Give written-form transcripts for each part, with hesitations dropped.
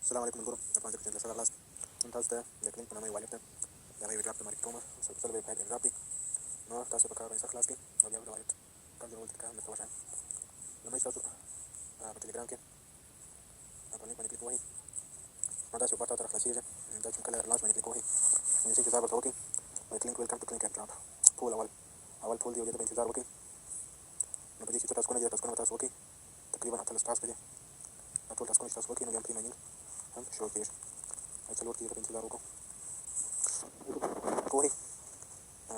السلام علیکم ملګرو د پوهنځي په جلسه راغلاست. نن تاسو ته د کلینګ په نامه یو والف ته د هغې ویډراپ معرفي کوم. سره به یې پیل انډراپ کړي. نو تاسو په کار باندې سر خلاص کړئ او بیا به د والف کار جوړولو طریقه هم درته وښایم. لومړی تاسو په ټلګرام کې په لینک باندې کلیک ووهئ. نو داسې یو بار تاسو ته راخلاصېږي. دا چې کوم کله لانچ باندې کلیک ووهئ نو داسې انتظار ورته وکړئ. کلینک ویلکم ټو کلینک اینډ ډراپ ټول اول ټول دی او دې ته به انتظار وکړئ. نو په دې کې څو ټاسکونه دي ټاسکونه به تاسو وکړئ. تقریبا 18 ټاسکه دي. دا ټول ټاسکونه چې تاسو وکړئ نو بیا هم پرې ماینینګ هم شروع کېږي. څلور دقیقې به انتظار وکړو. ووهئ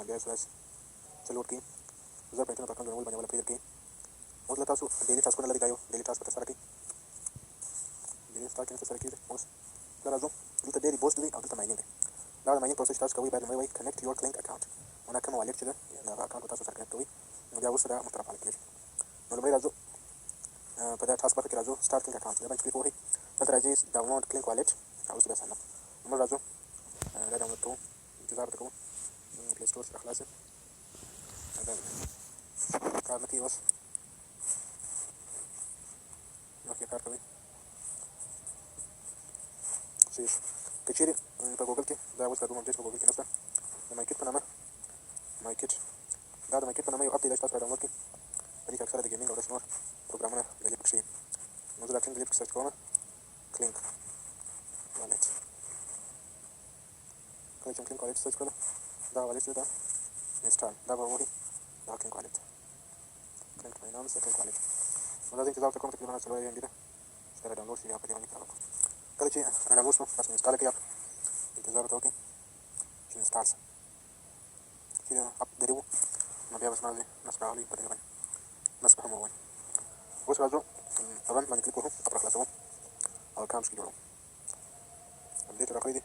بیا یې داسې څلور کې زر پوینټونه په اکاونټ جوړولو باندې اوله پرېږدل کړئ. اوس له تاسو ډیلي ټاسکونه لرئ. دا یو ډیلي ټاسک به ترسره کړئ. ډیلي ټاسک یې ترسره کېږي. اوس دلته راځو. دلته ډیلي بوسټ دی او دلته ماینینګ دی. دا د ماینینګ پروسس چې تاسو کوئ باید لومړی وایي کنیکټ یور کلینک اکاونټ. هغه کومه والټ چې ده هغه اکاونټ به تاسو سره کنیکټ کوئ. نو بیا وروسته دا مصرف فعاله کېږي. نو لومړی راځو په دا ټاسک برخه کې راځو سټارټ کلینک اکاونټ. دا باندې کلیک ووهئ. دلته راځي ډاونلوډ کلینک والټ او وروسته بیا ساین اپ. موږ راځو دا ډاونلوډ کوو. انتظار ورته کوو. پلی سټور څخه خلاص کار نه کوي. اوس مخکې کار کوي. که چیرې په ګوګل کې دا اوس کار موجود په ګوګل کې نشته. د مایکټ په نامه مایکټ دا د مایکټ په نامه یو اپ دی. دا چې تاسو را ډاونلوډ کړئ. په دې کې اکثره د ګیمینګ او داسې نور پروګرامونه ډلې پکښې وي. نو زه دا کلینک ډلې پکښې سرچ کوم. کلینک والټ. کله چې کلینک والټ سرچ کړله دا والټ چې ده انسټال دا به ووهئ. دا کلینک والټ کلینک فاینانس کلینک والټ. نو دا زه انتظار ورته کوم. تقریبا 4 MB ده چې دا را ډاونلوډ شي. یا په دې باندې کار وکړو. کله چې را ډاونلوډ شو تاسو انسټال کړئ اپ. انتظار ورته وکړئ چې انسټال شي. چې اپ درېږو نو بیا به زما نصب راغلی. په دې باندې نصب هم ووایي. اوس راځو رن باندې کلیک وکړو. اپ را خلاصوو او اکاونټ پکښې جوړوو. اپډېټ راغلی دی.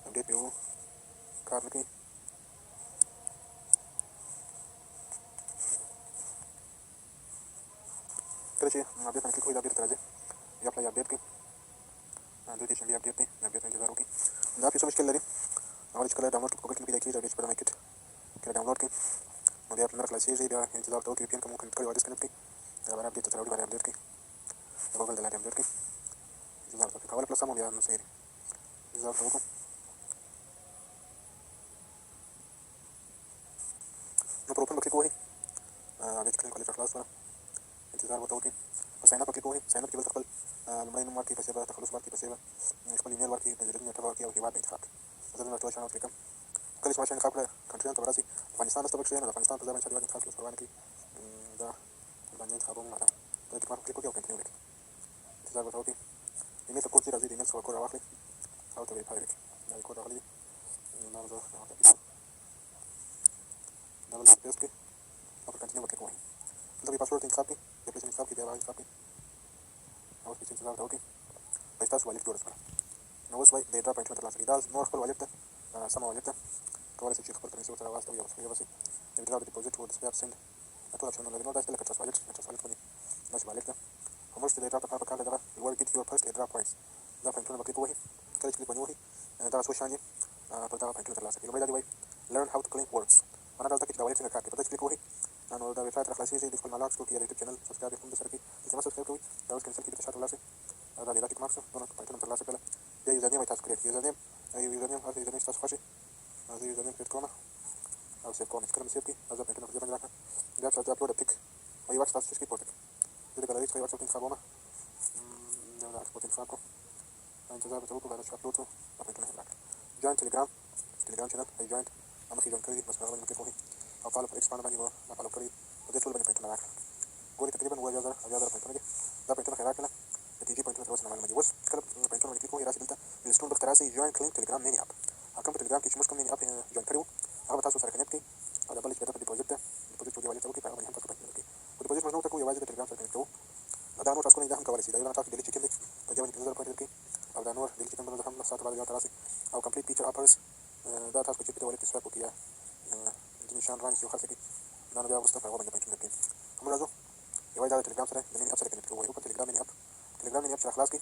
اپډېټ پرې ووهو. کار نه کوي. کله چې اپډېټ باندې کلیک وکړئ دا اپډېټ ته راځي. بیا اپلای اپډېټ کړئ. 2 دېرش MB اپډېټ دی. د اپډېټ ته انتظار وکړئ. دا پرې څه مشکل لري. اول چې کله ډاونلوډ کړئ په ګوګل کې پیدا کېږي او بیا چې په مایکټ کې ډاونلوډ کړئ نو بیا نه راخلاصېږي. بیا انتظار ورته وکړئ. VPN که مو کنیکټ کړی وي ډسکنیکټ کړئ. بیا به اپډېټ درته راوړي. باید اپډېټ کړئ. د ګوګل د لارې اپډېټ کړئ. انتظار ورته وکړئ. که اول پلس هم بیا نو صحیح دی. انتظار ورته وکړو. نو پر اوپن به کلیک ووهئ. بیا چې کلینک والټ را خلاص شوله انتظار ورته وکړئ. په ساین اپ به کلیک ووهئ. ساین اپ کې به خپل لومړی نوم ورکړئ. پسې به تخلص ورکړئ. پسې به خپل ایمیل ورکړئ. د زړه نیټه ورکړئ او هېواد به انتخاب کړئ. زه دلته ټول شیان وکلیکم. کله چې ما شیان انتخاب کړه کنټریانو ته به راسئ. افغانستان نشته پکښې نو د افغانستان پر ځای باندې هېواد انتخاب کړئ. اوس پروا نه کوي. دا باندې انتخابوم. دا په دې کې کلیک وکړئ او کنټینیو ولیکئ. انتظار ورته وکړئ. ایمیل ته کوډ ځي. راځئ د ایمیل څخه کوډ راواخلئ او ورته ویریفای وکړئ. دا کوډ راغلی دی. دا به زه ورته دا به دلته پیسټ کړئ او پر کنټینیو به کلیک ووهئ. دلته به یې پاسورډ انتخاب کړئ. بیا پیسې انتخاب کړئ. بیا به هغه انتخاب کړئ. اوس پیسې انتظار ورته وکړئ. بس ستاسو والټ جوړه شوله. نو اوس وایي د ایډرا پوینټونه ترلاسه کړئ. دا نور خپل والټ ته سمه والټ ده. کولی شئ چې خپل کرنسي ورته راواستوئ او ویې د ویډرا د ډیپوزټ او د سپیار سینډ دا ټول اپشنونه لري. نور داسې ده لکه ټرست والټ. ټرست والټ باندې داسې والټ ده. خو موږ چې د ایډرا لپاره پکار دی دغه لوړ ګیټ یور فرست ایډرا پوینټس. دا پوینټونه به کلیک ووهئ. کله چې کلیک باندې ووهئ دغه څو شیان دي پر دغه پوینټونه ترلاسه کړئ. لومړی دا دې وایي لرن هاو ټو کلینک ورکس. معنا دا زده کړئ چې دا والټ څنګه کار کوي. په دې چې کلیک ووهئ نو دا ویب سایټ راخلاصېږي. د خپل معلومات شروع کړئ. یا د یوټیوب چینل سبسکرایب هم درسره کړئ. چې مه سبسکرایب کوئ دا اوس کینسل کړئ. دلته شاته ولاړ شئ. دا ډېر ټیک مارک شو. دونه پوینټونه مو ترلاسه کړله. بیا یوزرنیم وایي تاسو کریټ. یوزرنیم هر یوزرنیم چې تاسو خوښ وي. زه یوزرنیم کریټ کوم او سیف کوم. چې کله مې سیف کړي دا زه پوینټونه په دې باندې راکړه. بیا چې اپلوډ ا پک وایي وایي تاسو چې پورته کړئ. زه د ګالرۍ څخه یو عکس ورته انتخابوم. دا عکس ورته انتخاب کړو. انتظار ورته وکړو. دا چې اپلوډ شو دا پوینټونه هم راکړه. جوین ټلګرام ټلګرام چینل هی جوین مخکې جوین کړی دي. بس په هغه باندې کلیک ووهئ او فالو پر ایکس باندې مو دا فالو کړی. په دې ټول باندې پوینټونه راکړه. ګورئ تقریبا 8000 پوینټونه دي. دا پوینټونه خو یې راکړله. د ټي جي پوینټونه تر اوسه نامعلومه دي. اوس کله پوینټونه باندې کلیک ووهئ راسئ دلته میلسټون بکس ته راسئ. جوین کلینک ټلګرام میني اپ. کوم په ټلګرام کې چې موږ کوم میني اپ جوین کړی وو هغه به تاسو سره کنیکټ کړئ. او دا بل چې په ډیپوزټ ده ډیپوزټ چې والټ ته وکړئ په هغه باندې هم تاسو پوینټونه وکړئ. خو ډیپوزټ موږ نه ورته کوو. یوازې د ټلګرام سره کنیکټ کوو. دا نور ټاسکونه دا هم کولی شئ. دا یو تاسو ډیلي چیکن دی. په دې باندې 15000 پوینټ درکوي. او دا نور ډیلي چیکن باندې هم لږ ساعته بعد بیا ورته راسئ. او کمپلیټ فیچر افرز دا تاسو چې په والټ کې سوایپ وکړئ یا ځینې شیان رانیسئ او خرڅ کړئ دا نو بیا وروسته په هغه باندې پوینټونه درکوي. موږ راځو یوازې دا د ټلګرام سره د میني اپ سره کنیکټ کوو. وایو په ټلګرام میني اپ. ټلګرام میني اپ چې راخلاص کړئ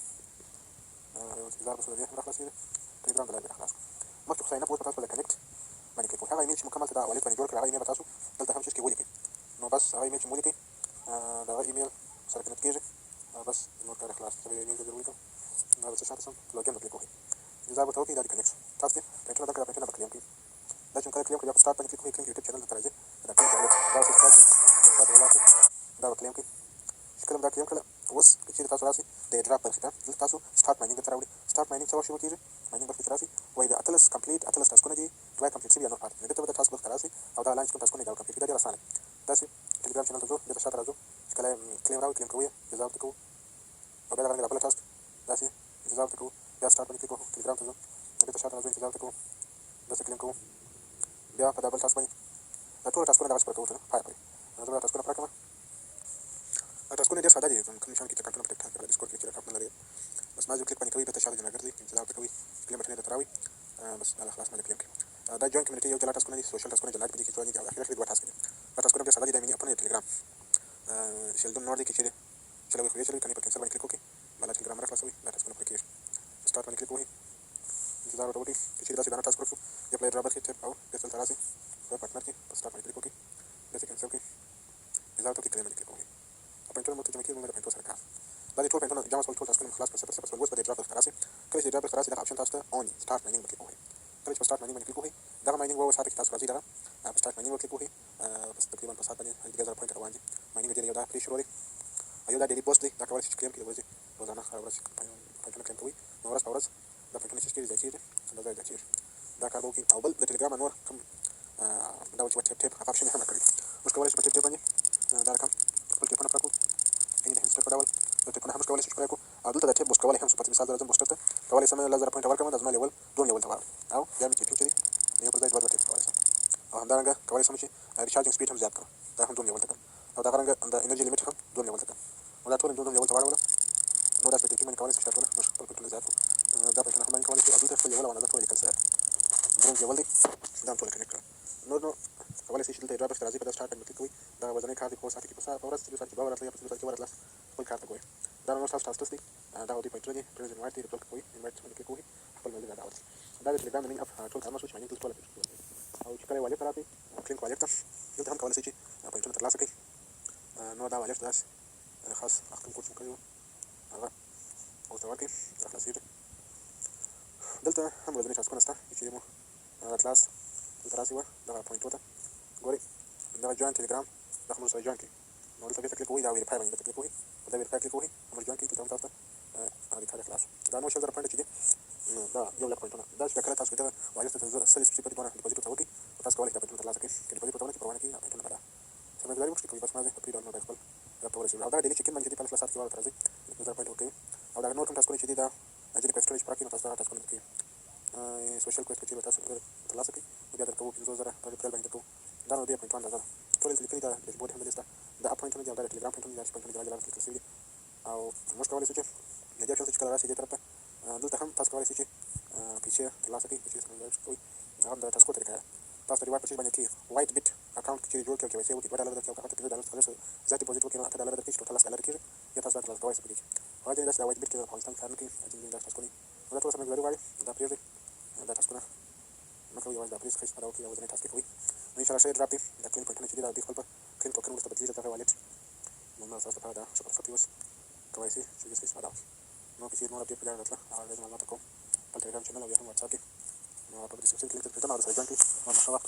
انتظار به شو. د دې هم راخلاصېږي. ټلګرام د لارې راخلاص کړو. مخکې خو ساین اپ اوس به تاسو د کنیکټ باندې کلیک وکړئ. هغه ایمیل چې مکمل دا والټ باندې جوړ کړی هغه ایمیل به تاسو دلته هم چیز کې ولیکئ. نو بس هغه ایمیل چې مو ولیکئ د هغه ایمیل سره کنیکټ کېږي. بس نور کار خلاص. زه به ایمیل ته در ولیکم. دا ورڅ شاته سم لوګین وکړئ کوئ انتظار ورته وکړئ دا د کنیکټ تاسو کې پرنټونه دا کړه پرنټونه به کلیم کړئ دا چې کله کلیم کړئ بیا په سټارټ باندې کلیک کوئ کلیم یوټیوب چینل ته راځئ دا کلیم والټ دا ورته تاسو دا به کلیم کړئ چې کله دا کلیم کړله اوس که چېرې تاسو راسئ د ایډراپ برخې ته دلته تاسو سټارټ ماینینګ ته راوړئ سټارټ ماینینګ څه وخت شروع کېږي ماینینګ برخې ته راسئ وایي د 18 ټاسکونه دي 2 کمپلیټ شوي یا نور پاتې دي دلته به د ټاسک برخې ته راسئ او دا لاندې چې کوم ټاسکونه دي دا کمپلیټ کړئ دا ډېر اسانه داسې ټلګرام چینل ته ځو بېرته شاته راځو چې کله کلیم راوړو کلیم کوو یې انتظار ورته کوو او بیا دغرانګه دا بله ټاسک داسې انتظار ورته کوو بیا سټارټ باندې کلیک وکړو ټلګرام ته ځو بېرته شاته راځو انتظار ورته کوو داسې کلیم کوو بیا په دا بل ټاسک باندې دا ټول ټاسکونه دغسې پوره کوو تر پایه پورې زه به دا ټاسکونه پوره کړم دا ټاسکونه ډېر ساده دي کوم نشان کې چې اکاونټونه په ټیک ټاک ډسکورډ کې چې اکاونټ نه لرئ بس مازې کلیک باندې کوئ بېرته شاته ځینې ګرځئ انتظار ورته کوئ کلیم بټن یې درته راوړي بس دا خلاص باندې کلیم کړئ دا جوین کمیونټي یو جلا ټاسکونه دي سوشل ټاسکونه جلا په دې کې څو دي او اخر کې دوه ټاسک دي دا ټاسکونه ډېر ساده دي دا میني اپونه د ټلګرام شیلډون نور دی کې چیرې چلوئ خو یې چلوئ کنې په کینسل باندې کلیک وکړئ بله ټلګرام راخلاصوئ دا ټاسکونه پرې کېږي سټارټ باندې کلیک ووهئ انتظار ورته وکړئ که چېرې داسې دانه ټاسک ورک شو یا پلی ډرا برخې ټیپ او بېرته دلته راسئ په پارټنر کې په سټارټ باندې کلیک وکړئ داسې کینسل کړئ انتظار ورته وکړئ کلیم باندې کلیک ووهئ او پوینټونه مو ته جمع کېږي موږ د پوینټو سره کار دا د ټول پوینټونه جمع شول ټول ټاسکونه مو خلاص کړل صفر صفر شول اوس به د ډرا برخې ته راسئ کله چې د ډرا برخې ته راسئ دغه اپشن تاسو ته اون وي سټارټ ماینینګ به کلیک ووهئ کله چې په سټارټ ماینینګ باندې کلیک ووهئ دغه ماینینګ به اوس هلته کې تاسو راځئ دغه په سټارټ ماینینګ به کلیک ووهئ بس تقریبا په ساعت باندې 3000 پوینټ روان دي ماینینګ ډېر یو دا پرې شروع دی او یو دا ډیلي پوسټ دی دا کولی شئ چې کلیم کړئ د ورځې روزانه هره ورځ پوینټونه کلیم کوئ نو ورځ په ورځ دا پوینټونه چې کېږي زیاتېږي اندازه یې زیاتېږي دا کار به وکړئ او بل د ټلګرام نور کوم ډول چې ټیپ ټیپ هغه اپشن یې هم راکړی موږ کولی شو په ټیپ ټیپ باندې دا رقم خپل ټیپونه پوره کړو یعنې د هیمسټر په ډول دا ټیپونه هم موږ کولی شو چې پوره کړو او دلته د ټیپ بوسټ کولی هم شو په مثال زه راځم بوسټر ته کولی شم 1000 پوینټه ورکړم دا زما لیول دوم لیول ته واړوي او بیا مې ټیپینګ چې دی د یو پر ځای دوه ټیپ کولی شم او همدارنګه کولی شم چې ریچارجینګ سپیډ هم زیات کړم دا هم دوم لیول ته کړم او دغرانګه د انرژي لیمټ هم دوم لیول ته کړم نو دا ټول دوم لیول ته واړولم نو داسې په ټیپینګ باندې کولی شو چې دا ټوله موږ خپل پوینټونه زیات کړو دا پوینټونه هم باندې کولی شو او دلته خپل لیول او اندازه ټوله لیکل شوی برونز لیول دی دا هم ټوله کنیکټ کړه نو کولی شئ چې دلته ډرا برخې ته راځئ په دا سټارټ باندې کلیک کوئ دا ورځنی کار دی په ساعت کې په ورځ چې ساعت کې 2 راتلئ یا په 3 ساعت کې ورتلئ خپل کار ته ګورئ دا نور تاسو ټاسکس دي دا دوی پوینټونه دي پرېز انوایټ دی ټول کوئ انوایټ باندې کلیک کوئ خپل ملګري راوړئ دا د ټلګرام د مین اپ ټول کارونه شو چې باندې ټول او چې کله والټ ته راځئ کلینک والټ ته دلته هم کولی شئ چې پوینټونه ترلاسه کړئ نو دا والټ داسې خاص اختم کوډ چې مو کړی و هغه ورته ورکړئ راخلاصېږي دلته هم ورځني ټاسکونه شته چې مو اتلاست دلته راسئ دغه پوینټو ته ګورئ دغه جوین ټلګرام دغه موږ سره جوین کړئ نو دلته بېرته کلیک ووهئ دا ویریفای باندې دلته کلیک ووهئ په دا ویریفای کلیک ووهئ موږ جوین کړئ دلته هم تاسو ته هغه کار خلاص دا نو 6000 پوینټه چې دي نو دا 1 لک پوینټونه دا چې کله تاسو دغه والټ ته 30 په دونه ډیپوزیټ ورته وکړئ تاسو کولی شئ دا پوینټونه ترلاسه کړئ که ډیپوزیټ ورته ونه کړئ پروا نه کېږي دا پوینټونه به دا سمجھداري وکړئ کوي بس مازې په پرې ډول نو خپل رابطه ورسېږي او دا ډیلي چیکن باندې چې دي په خلاصات کې ورته راځئ 2000 پوینټ ورکوي او دا نور کوم ټاسکونه چې دي دا ځینې کوېسټونه چې پوره کړئ نو تاسو دا ټاسکونه درکوي سوشل کوېسټ چې به تاسو ترلاسه کړئ بیا درکوو 50000 په اپریل باندې درکوو دا نو دې پوینټونه اندازه ده ټول یې لیکلي دا ډیشبورډ هم دلته دا اپ پوینټونه دي او دا د ټلګرام پوینټونه دي دا چې پوینټونه جلا جلا لیکل شوي دي او موږ کولی شو چې د دې اپشن څخه چې کله راشئ دې طرف ته دلته هم تاسو کولی شئ چې پیسې ترلاسه کړئ پیسې ترلاسه کوئ دا هم د ټاسکو طریقه ده تاسو د ریوارډ په شکل باندې کېږي وایټ بیټ اکاونټ چې جوړ کړئ او KYC وکړئ $2 درکړي او که هلته $5 زیات ډیپوزیټ وکړئ نو $8 درکړي چې ټوټل $10 کېږي یا تاسو دا ترلاسه کولی شئ په دې کې او ځینې داسې دا وایټ بیټ چې د افغانستان کار نه کوي ځینې داسې ټاسکونه دي نو دا ټوله سمجھداري غواړي دا پرېږدئ دا ټاسکونه مه کوئ یوازې دا پرېږدئ ښه استفاده وکړئ او ورځنی ټاسک یې کوئ نو انشاءالله ښه ډراپ دی دا کلین پوینټونه چې دي دا دوی خپل په کلین ټوکن وروسته بدلېږي دغه والټ نو تاسو لپاره دا ښه فرصت دی اوس کولی شئ چې دې څخه استفاده وکړئ نو که چېرې نور اپډېټ په لاره راتله هغه ډېر معلومات درکوم خپل ټلګرام چینل او یا هم واتساپ کې نو په ډسکرپشن کې لینک درته کړم او ورسره جوین کړئ نو ښه وخت